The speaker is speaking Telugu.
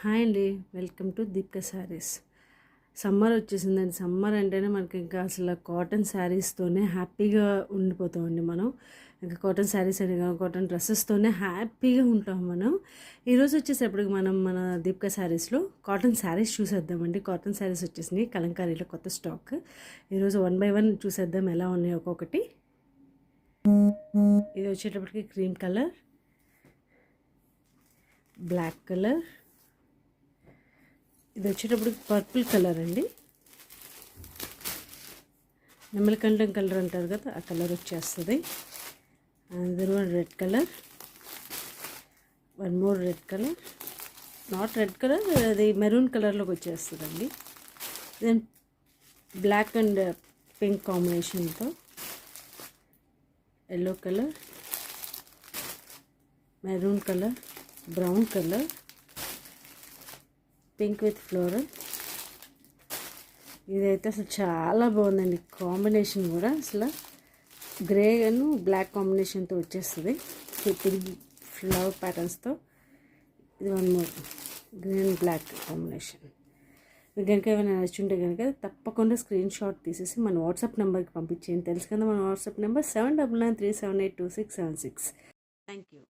హాయ్ అండి, welcome to Deepika saris. Summer వచ్చేసిందండి. సమ్మర్ అంటేనే మనకి ఇంకా అసలు కాటన్ శారీస్తోనే హ్యాపీగా ఉండిపోతామండి. మనం ఇంకా కాటన్ శారీస్ అని కాటన్ డ్రెస్సెస్తోనే హ్యాపీగా ఉంటాం మనం. ఈరోజు వచ్చేసేపటికి మన దీపిక శారీస్లో కాటన్ శారీస్ చూసేద్దామండి. కాటన్ శారీస్ వచ్చేసినాయి కలంకారీలో కొత్త స్టాక్. ఈరోజు 1 by 1 చూసేద్దాం ఎలా ఉన్నాయి ఒక్కొక్కటి. ఇది వచ్చేటప్పటికి క్రీమ్ కలర్, బ్లాక్ కలర్, ఇది వచ్చేటప్పుడు పర్పుల్ కలర్ అండి. నెమలికంఠం కలర్ అంటారు కదా, ఆ కలర్ వచ్చేస్తుంది. అందరూ red colour, one more red colour, not red colour, అది మెరూన్ కలర్లోకి వచ్చేస్తుందండి. దెన్ బ్లాక్ అండ్ పింక్ కాంబినేషన్తో yellow colour, maroon colour, brown colour, pink with floral. ఇదైతే అసలు చాలా బాగుందండి కాంబినేషన్ కూడా. అసలు గ్రే అను బ్లాక్ కాంబినేషన్తో వచ్చేస్తుంది తిరిగి ఫ్లవర్ ప్యాటర్న్స్తో. ఇది one more green black combination. మీకు కనుక ఏమైనా నచ్చుంటే కనుక తప్పకుండా స్క్రీన్ షాట్ తీసేసి మన వాట్సాప్ నెంబర్కి పంపించేయండి. తెలుసు కదా మన వాట్సాప్ నెంబర్ 7993782676. Thank you.